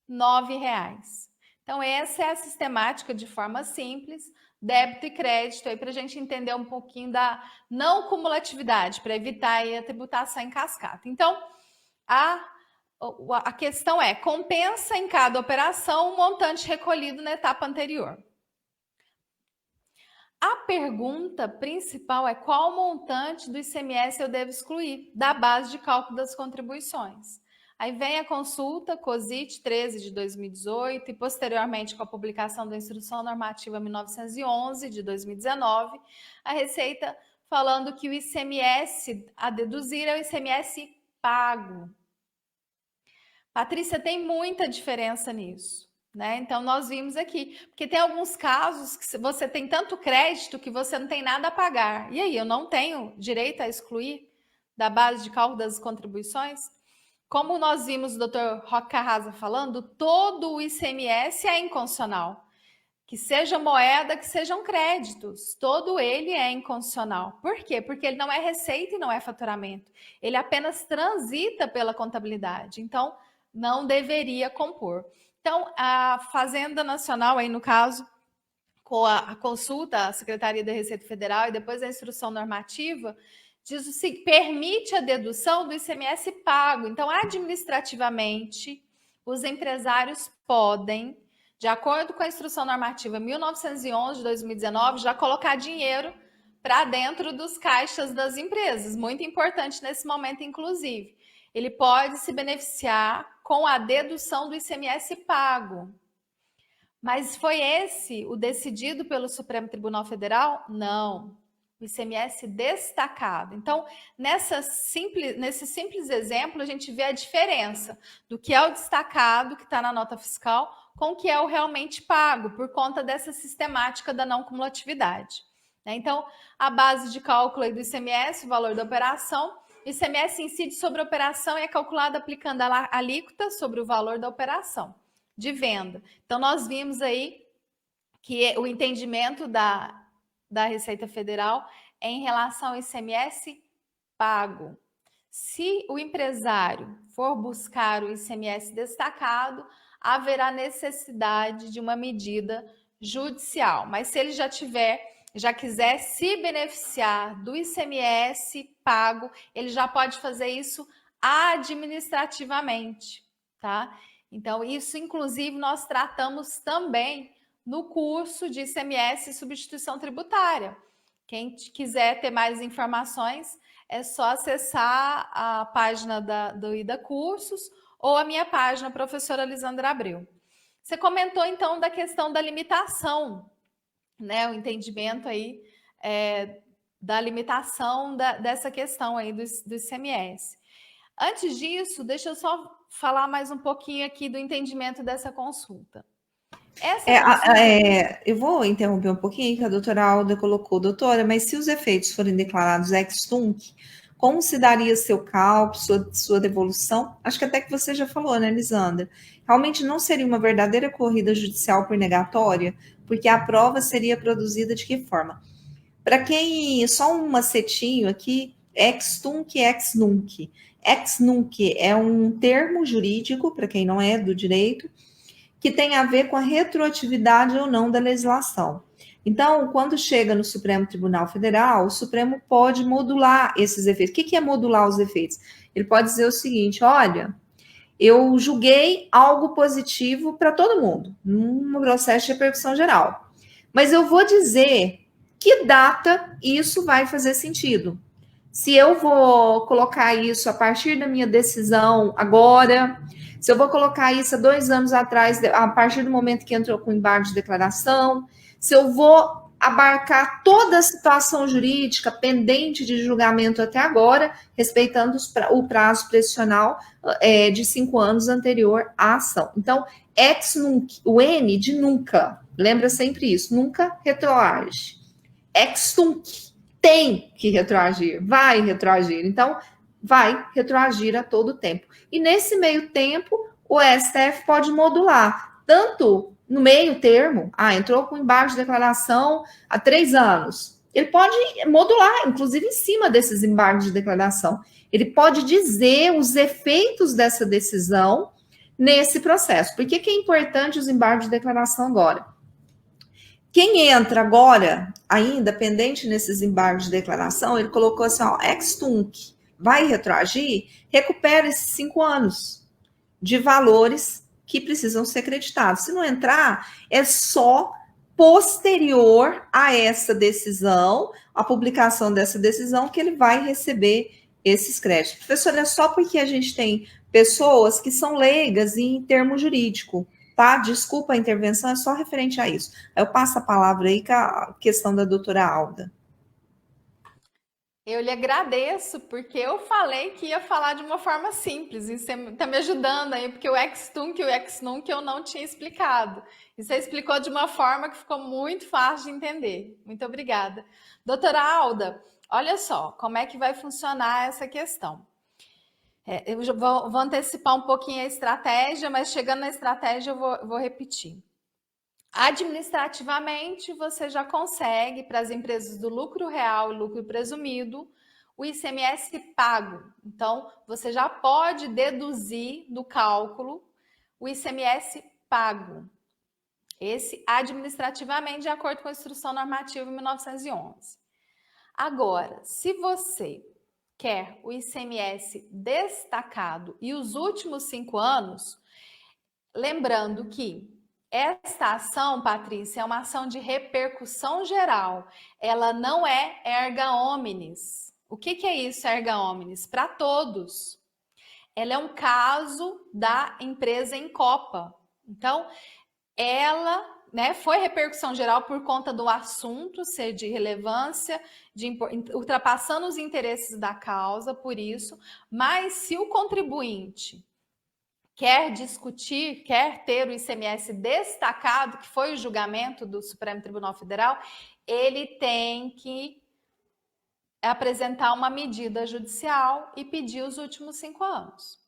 R$9. Então, essa é a sistemática de forma simples, débito e crédito, aí para a gente entender um pouquinho da não cumulatividade, para evitar aí a tributação em cascata. Então, a questão é, compensa em cada operação o montante recolhido na etapa anterior. A pergunta principal é qual montante do ICMS eu devo excluir da base de cálculo das contribuições. Aí vem a consulta COSIT 13 de 2018 e posteriormente com a publicação da Instrução Normativa 1911 de 2019, a Receita falando que o ICMS a deduzir é o ICMS pago. Patrícia, tem muita diferença nisso, né? Então, nós vimos aqui, porque tem alguns casos que você tem tanto crédito que você não tem nada a pagar. E aí, eu não tenho direito a excluir da base de cálculo das contribuições? Como nós vimos o Dr. Roque Carrasa falando, todo o ICMS é inconstitucional. Que seja moeda, que sejam créditos, todo ele é inconstitucional. Por quê? Porque ele não é receita e não é faturamento. Ele apenas transita pela contabilidade. Então, não deveria compor. Então, a Fazenda Nacional, aí no caso, com a consulta à Secretaria da Receita Federal e depois a instrução normativa, diz o seguinte, permite a dedução do ICMS pago. Então, administrativamente, os empresários podem, de acordo com a Instrução Normativa 1911 de 2019, já colocar dinheiro para dentro dos caixas das empresas. Muito importante nesse momento, inclusive. Ele pode se beneficiar com a dedução do ICMS pago. Mas foi esse o decidido pelo Supremo Tribunal Federal? Não. O ICMS destacado. Então, nesse simples exemplo, a gente vê a diferença do que é o destacado, que está na nota fiscal, com o que é o realmente pago, por conta dessa sistemática da não cumulatividade. Então, a base de cálculo aí do ICMS, o valor da operação, o ICMS incide sobre a operação e é calculado aplicando a alíquota sobre o valor da operação de venda. Então, nós vimos aí que o entendimento da Receita Federal é em relação ao ICMS pago. Se o empresário for buscar o ICMS destacado, haverá necessidade de uma medida judicial. Mas se ele já quiser se beneficiar do ICMS pago, ele já pode fazer isso administrativamente, tá? Então, isso, inclusive, nós tratamos também no curso de ICMS e substituição tributária. Quem quiser ter mais informações, é só acessar a página do IDA Cursos ou a minha página, professora Lisandra Abreu. Você comentou, então, da questão da limitação, né? O entendimento aí da limitação dessa questão aí do ICMS. Antes disso, deixa eu só falar mais um pouquinho aqui do entendimento dessa consulta. Eu vou interromper um pouquinho, que a doutora Alda colocou, doutora, mas se os efeitos forem declarados ex-tunc, como se daria seu cálculo, sua devolução? Acho que até que você já falou, né, Lisandra? Realmente não seria uma verdadeira corrida judicial por negatória, porque a prova seria produzida de que forma? Para quem, só um macetinho aqui, ex-tunc e ex-nunc. Ex-nunc é um termo jurídico, para quem não é do direito, que tem a ver com a retroatividade ou não da legislação. Então, quando chega no Supremo Tribunal Federal, o Supremo pode modular esses efeitos. O que é modular os efeitos? Ele pode dizer o seguinte: olha, eu julguei algo positivo para todo mundo, num processo de repercussão geral, mas eu vou dizer que data isso vai fazer sentido. Se eu vou colocar isso a partir da minha decisão agora, se eu vou colocar isso há 2 anos atrás, a partir do momento que entrou com o embargo de declaração, se eu vou abarcar toda a situação jurídica pendente de julgamento até agora, respeitando o prazo prescricional de 5 anos anterior à ação. Então, ex nunc, o N de nunca, lembra sempre isso, nunca retroage. Ex tunc, tem que retroagir, vai retroagir. Então, vai retroagir a todo tempo. E nesse meio tempo, o STF pode modular, tanto no meio termo, entrou com embargo de declaração há 3 anos. Ele pode modular, inclusive em cima desses embargos de declaração. Ele pode dizer os efeitos dessa decisão nesse processo. Por que é importante os embargos de declaração agora? Quem entra agora, ainda pendente nesses embargos de declaração, ele colocou assim, ex-tunc, vai retroagir, recupera esses 5 anos de valores que precisam ser creditados. Se não entrar, é só posterior a essa decisão, a publicação dessa decisão, que ele vai receber esses créditos. Professor, é só porque a gente tem pessoas que são leigas em termo jurídico, tá? Desculpa a intervenção, é só referente a isso. Eu passo a palavra aí com a questão da doutora Alda. Eu lhe agradeço, porque eu falei que ia falar de uma forma simples, e você está me ajudando aí, porque o ex-tunc e o ex-nunc eu não tinha explicado. E você explicou de uma forma que ficou muito fácil de entender. Muito obrigada. Doutora Alda, olha só como é que vai funcionar essa questão. Eu vou antecipar um pouquinho a estratégia, mas chegando na estratégia eu vou repetir. Administrativamente, você já consegue, para as empresas do lucro real e lucro presumido, o ICMS pago. Então, você já pode deduzir do cálculo o ICMS pago. Esse administrativamente, de acordo com a Instrução Normativa 1911. Agora, se você quer o ICMS destacado e os últimos 5 anos, lembrando que esta ação, Patrícia, é uma ação de repercussão geral. Ela não é erga omnes. O que é isso, erga omnes? Para todos. ela é um caso da empresa Incopa. Então, ela, né, foi repercussão geral por conta do assunto ser de relevância, ultrapassando os interesses da causa, por isso. Mas se o contribuinte quer discutir, quer ter o ICMS destacado, que foi o julgamento do Supremo Tribunal Federal, ele tem que apresentar uma medida judicial e pedir os últimos 5 anos.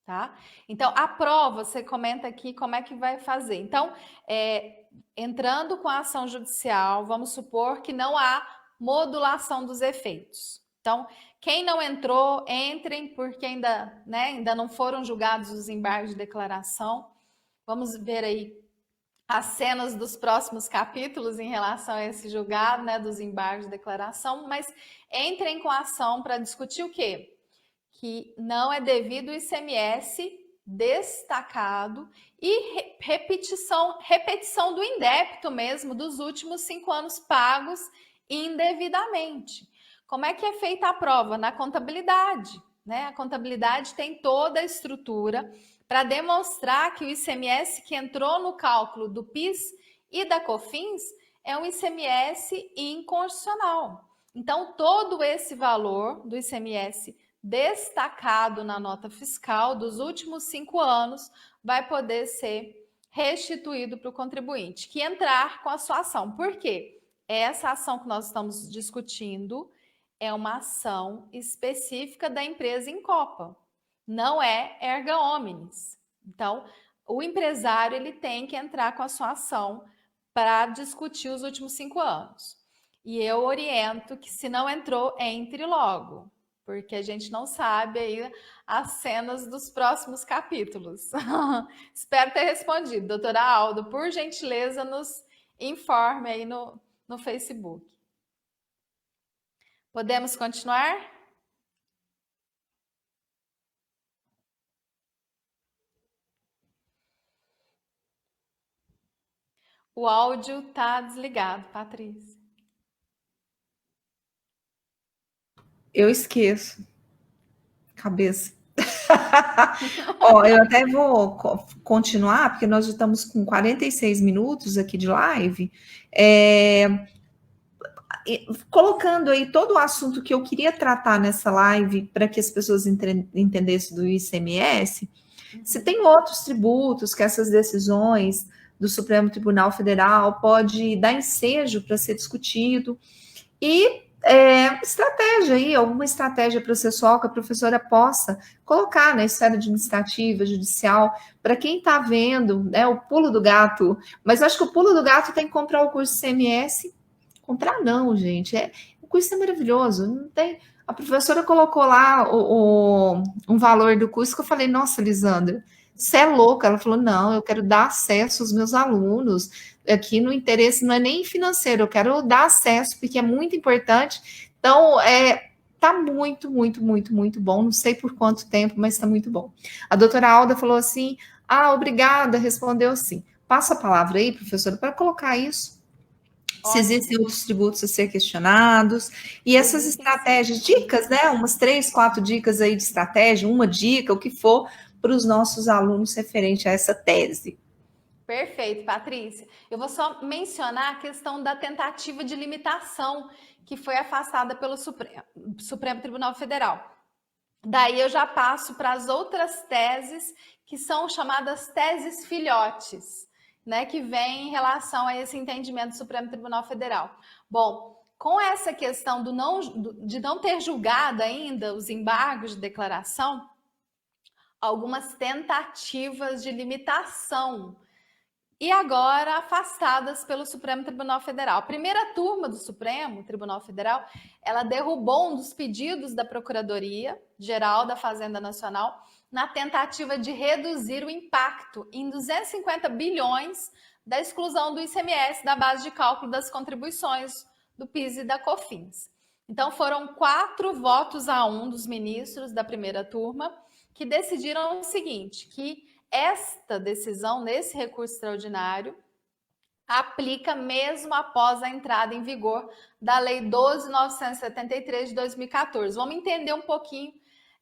Tá? Então, a prova, você comenta aqui como é que vai fazer. Então, entrando com a ação judicial, vamos supor que não há modulação dos efeitos. Então, quem não entrou, entrem, porque ainda não foram julgados os embargos de declaração. Vamos ver aí as cenas dos próximos capítulos em relação a esse julgado, né, dos embargos de declaração, mas entrem com a ação para discutir o quê? Que não é devido o ICMS destacado e repetição do indébito mesmo dos últimos 5 anos pagos indevidamente. Como é que é feita a prova? Na contabilidade, né? A contabilidade tem toda a estrutura para demonstrar que o ICMS que entrou no cálculo do PIS e da COFINS é um ICMS inconstitucional. Então, todo esse valor do ICMS destacado na nota fiscal dos últimos 5 anos vai poder ser restituído para o contribuinte que entrar com a sua ação. Por quê? Essa ação que nós estamos discutindo é uma ação específica da empresa Incopa, não é erga omnes. Então, o empresário ele tem que entrar com a sua ação para discutir os últimos 5 anos. E eu oriento que, se não entrou, entre logo, porque a gente não sabe aí as cenas dos próximos capítulos. Espero ter respondido. Doutora Aldo, por gentileza, nos informe aí no Facebook. Podemos continuar? O áudio está desligado, Patrícia. Eu esqueço. Cabeça. Ó, eu até vou continuar, porque nós já estamos com 46 minutos aqui de live. Colocando aí todo o assunto que eu queria tratar nessa live para que as pessoas entendessem do ICMS, se tem outros tributos que essas decisões do Supremo Tribunal Federal pode dar ensejo para ser discutido, e estratégia aí, alguma estratégia processual que a professora possa colocar na esfera administrativa, judicial, para quem está vendo, né, o pulo do gato. Mas acho que o pulo do gato tem que comprar o curso CMS. Comprar não, gente. O curso é maravilhoso. Não tem. A professora colocou lá um valor do curso que eu falei, nossa, Lisandra, você é louca. Ela falou, não, eu quero dar acesso aos meus alunos. Aqui no interesse não é nem financeiro, eu quero dar acesso, porque é muito importante. Então, tá muito, muito, muito, muito bom. Não sei por quanto tempo, mas está muito bom. A doutora Alda falou assim, obrigada, respondeu assim. Passa a palavra aí, professora, para colocar isso. Se existem outros tributos a ser questionados, e essas estratégias, dicas, né? Umas 3, 4 dicas aí de estratégia, uma dica, o que for, para os nossos alunos referente a essa tese. Perfeito, Patrícia. Eu vou só mencionar a questão da tentativa de limitação que foi afastada pelo Supremo Tribunal Federal. Daí eu já passo para as outras teses, que são chamadas teses filhotes, né, que vem em relação a esse entendimento do Supremo Tribunal Federal. Bom, com essa questão de não ter julgado ainda os embargos de declaração, algumas tentativas de limitação, e agora afastadas pelo Supremo Tribunal Federal. A primeira turma do Supremo Tribunal Federal, ela derrubou um dos pedidos da Procuradoria-Geral da Fazenda Nacional na tentativa de reduzir o impacto em 250 bilhões da exclusão do ICMS da base de cálculo das contribuições do PIS e da COFINS. Então, foram 4-1 dos ministros da primeira turma que decidiram o seguinte, que esta decisão, nesse recurso extraordinário, aplica mesmo após a entrada em vigor da Lei 12.973 de 2014. Vamos entender um pouquinho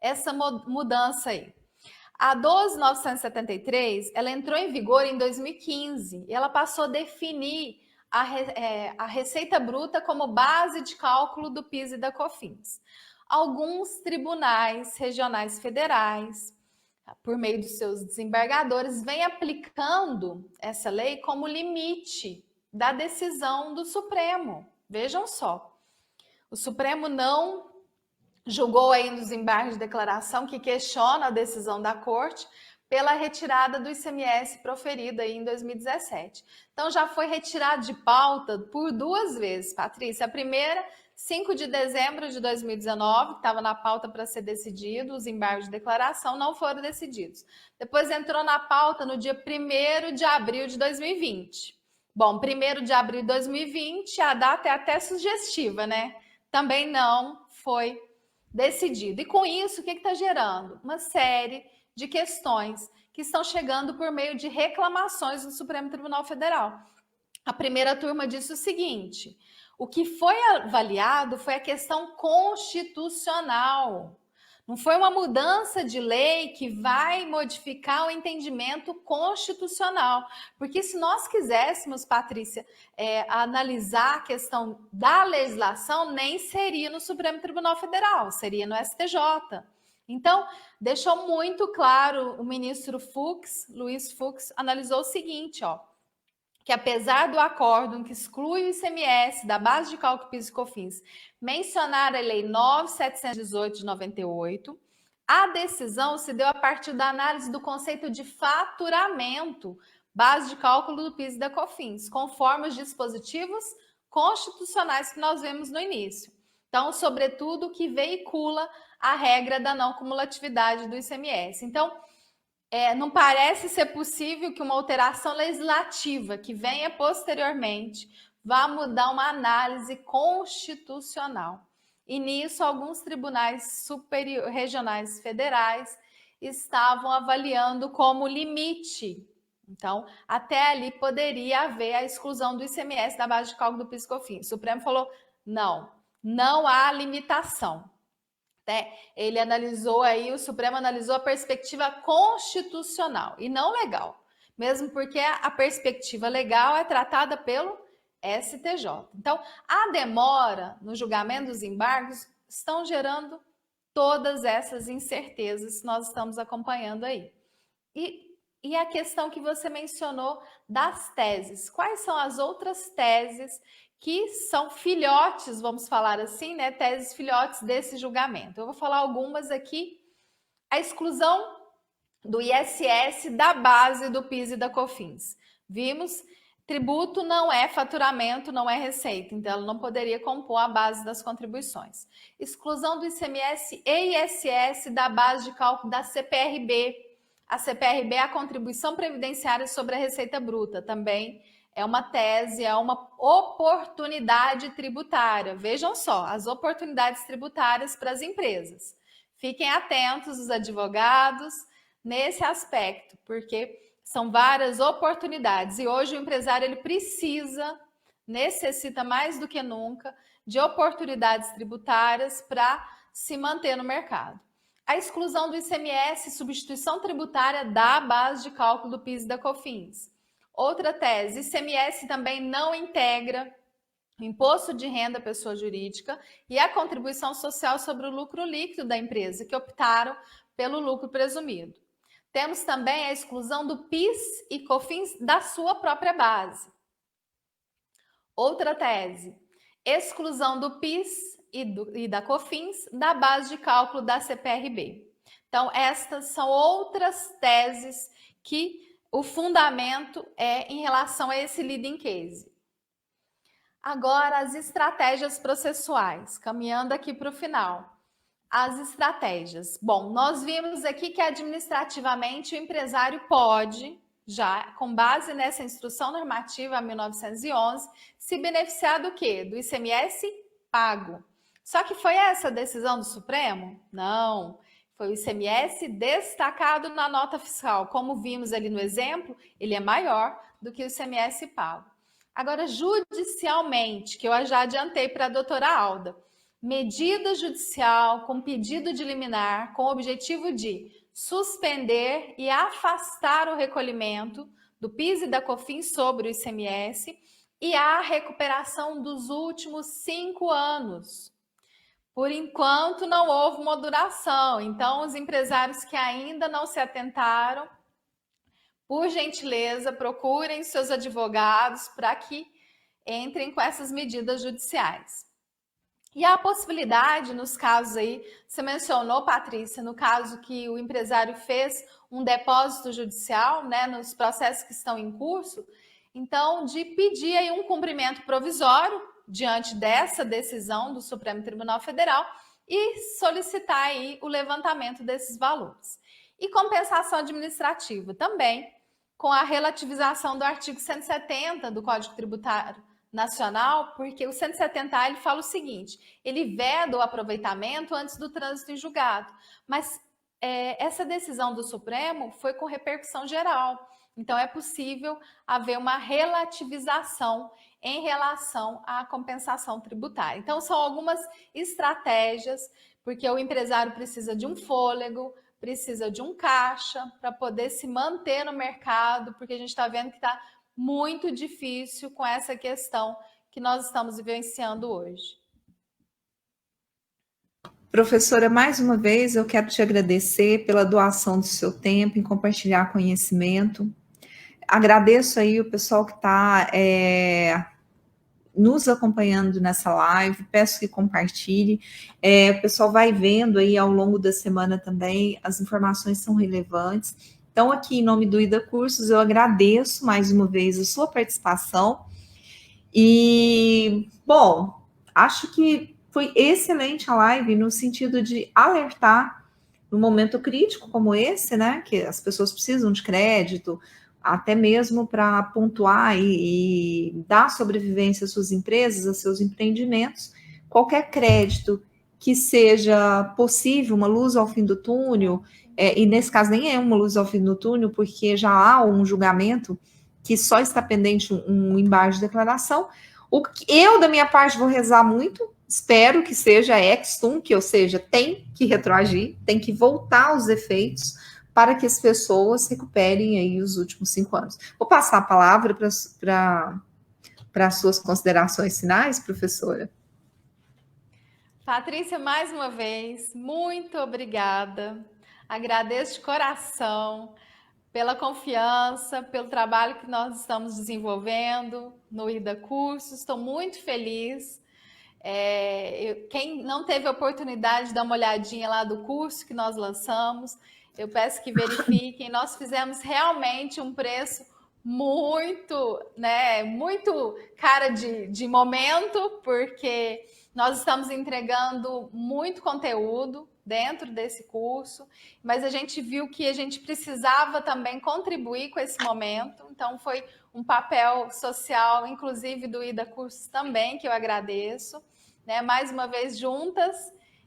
essa mudança aí. A 12.973, ela entrou em vigor em 2015 e ela passou a definir a receita bruta como base de cálculo do PIS e da COFINS. Alguns tribunais regionais federais, por meio dos seus desembargadores, vêm aplicando essa lei como limite da decisão do Supremo. Vejam só, o Supremo não julgou aí nos embargos de declaração que questiona a decisão da Corte pela retirada do ICMS proferida aí em 2017. Então, já foi retirado de pauta por 2 vezes, Patrícia. A primeira, 5 de dezembro de 2019, que estava na pauta para ser decidido, os embargos de declaração não foram decididos. Depois entrou na pauta no dia 1º de abril de 2020. Bom, 1º de abril de 2020, a data é até sugestiva, né? Também não foi decidido. E com isso, o que está gerando? Uma série de questões que estão chegando por meio de reclamações no Supremo Tribunal Federal. A primeira turma disse o seguinte: o que foi avaliado foi a questão constitucional. Não foi uma mudança de lei que vai modificar o entendimento constitucional. Porque se nós quiséssemos, Patrícia, analisar a questão da legislação, nem seria no Supremo Tribunal Federal, seria no STJ. Então, deixou muito claro o ministro Fux, Luiz Fux, analisou o seguinte, que apesar do acórdão que exclui o ICMS da base de cálculo PIS e COFINS mencionar a Lei 9.718 de 98, a decisão se deu a partir da análise do conceito de faturamento, base de cálculo do PIS e da COFINS, conforme os dispositivos constitucionais que nós vemos no início. Então, sobretudo, que veicula a regra da não cumulatividade do ICMS. Então, não parece ser possível que uma alteração legislativa que venha posteriormente vá mudar uma análise constitucional. E nisso, alguns tribunais regionais federais estavam avaliando como limite. Então, até ali poderia haver a exclusão do ICMS da base de cálculo do PIS e COFINS. O Supremo falou, não há limitação. Ele analisou aí, o Supremo analisou a perspectiva constitucional e não legal, mesmo porque a perspectiva legal é tratada pelo STJ. Então, a demora no julgamento dos embargos estão gerando todas essas incertezas que nós estamos acompanhando aí. E a questão que você mencionou das teses, quais são as outras teses que são filhotes, vamos falar assim, né? Teses filhotes desse julgamento. Eu vou falar algumas aqui. A exclusão do ISS da base do PIS e da COFINS. Vimos, tributo não é faturamento, não é receita, então ela não poderia compor a base das contribuições. Exclusão do ICMS e ISS da base de cálculo da CPRB. A CPRB é a contribuição previdenciária sobre a receita bruta, também é uma tese, é uma oportunidade tributária. Vejam só, as oportunidades tributárias para as empresas. Fiquem atentos, os advogados, nesse aspecto, porque são várias oportunidades. E hoje o empresário ele necessita mais do que nunca de oportunidades tributárias para se manter no mercado. A exclusão do ICMS, substituição tributária da base de cálculo do PIS e da COFINS. Outra tese, ICMS também não integra o imposto de renda pessoa jurídica e a contribuição social sobre o lucro líquido da empresa, que optaram pelo lucro presumido. Temos também a exclusão do PIS e COFINS da sua própria base. Outra tese, exclusão do PIS e da COFINS da base de cálculo da CPRB. Então, estas são outras teses que o fundamento é em relação a esse leading case. Agora, as estratégias processuais, caminhando aqui para o final. As estratégias. Bom, nós vimos aqui que administrativamente o empresário pode, já com base nessa instrução normativa 1911, se beneficiar do quê? Do ICMS pago. Só que foi essa a decisão do Supremo? Não. Foi o ICMS destacado na nota fiscal. Como vimos ali no exemplo, ele é maior do que o ICMS pago. Agora, judicialmente, que eu já adiantei para a doutora Alda, medida judicial com pedido de liminar com o objetivo de suspender e afastar o recolhimento do PIS e da COFINS sobre o ICMS e a recuperação dos últimos 5 anos. Por enquanto, não houve modulação. Então, os empresários que ainda não se atentaram, por gentileza, procurem seus advogados para que entrem com essas medidas judiciais. E a possibilidade, nos casos aí, você mencionou, Patrícia, no caso que o empresário fez um depósito judicial, né, nos processos que estão em curso, então, de pedir aí um cumprimento provisório diante dessa decisão do Supremo Tribunal Federal e solicitar aí o levantamento desses valores. E compensação administrativa também, com a relativização do artigo 170 do Código Tributário Nacional, porque o 170A ele fala o seguinte, ele veda o aproveitamento antes do trânsito em julgado, mas essa decisão do Supremo foi com repercussão geral, então é possível haver uma relativização em relação à compensação tributária. Então são algumas estratégias, porque o empresário precisa de um fôlego, precisa de um caixa para poder se manter no mercado, porque a gente está vendo que está muito difícil com essa questão que nós estamos vivenciando hoje. Professora, mais uma vez eu quero te agradecer pela doação do seu tempo em compartilhar conhecimento. Agradeço aí o pessoal que está nos acompanhando nessa live, peço que compartilhe, o pessoal vai vendo aí ao longo da semana também, as informações são relevantes. Então, aqui em nome do IDA Cursos, eu agradeço mais uma vez a sua participação e, bom, acho que foi excelente a live no sentido de alertar num momento crítico como esse, né, que as pessoas precisam de crédito, até mesmo para pontuar e dar sobrevivência às suas empresas, aos seus empreendimentos, qualquer crédito que seja possível, uma luz ao fim do túnel, e nesse caso nem é uma luz ao fim do túnel, porque já há um julgamento que só está pendente um embargo de declaração. Eu, da minha parte, vou rezar muito, espero que seja ex-tunc, ou seja, tem que retroagir, tem que voltar aos efeitos, para que as pessoas recuperem aí os últimos 5 anos. Vou passar a palavra para as suas considerações finais, professora. Patrícia, mais uma vez, muito obrigada. Agradeço de coração pela confiança, pelo trabalho que nós estamos desenvolvendo no IDA Cursos. Estou muito feliz. Quem não teve a oportunidade de dar uma olhadinha lá do curso que nós lançamos, eu peço que verifiquem. Nós fizemos realmente um preço muito, né, muito cara de momento, porque nós estamos entregando muito conteúdo dentro desse curso, mas a gente viu que a gente precisava também contribuir com esse momento, então foi um papel social, inclusive do IDA Cursos também, que eu agradeço, né, mais uma vez juntas,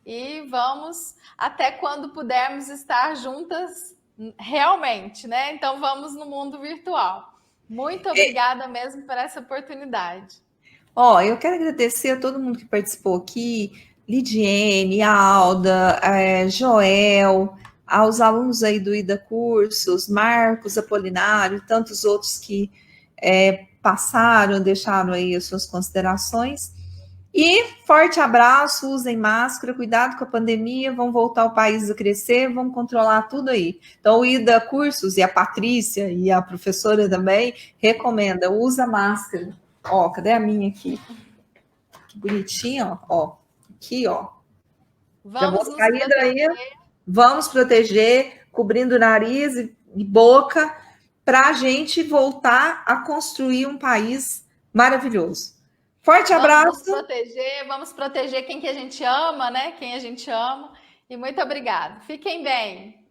e vamos até quando pudermos estar juntas realmente, né? Então vamos no mundo virtual. Muito obrigada mesmo por essa oportunidade. Eu quero agradecer a todo mundo que participou aqui, Lidiene, Alda, Joel, aos alunos aí do IDA Cursos, Marcos Apolinário, tantos outros que passaram, deixaram aí as suas considerações. E forte abraço, usem máscara, cuidado com a pandemia, vamos voltar ao país a crescer, vamos controlar tudo aí. Então, o IDA Cursos e a Patrícia e a professora também recomenda, usa máscara. Cadê a minha aqui? Que bonitinha, ó. Aqui, ó. Vamos nos proteger. Daí. Vamos proteger, cobrindo o nariz e boca, para a gente voltar a construir um país maravilhoso. Forte abraço. Vamos proteger quem que a gente ama, né? Quem a gente ama. E muito obrigada. Fiquem bem.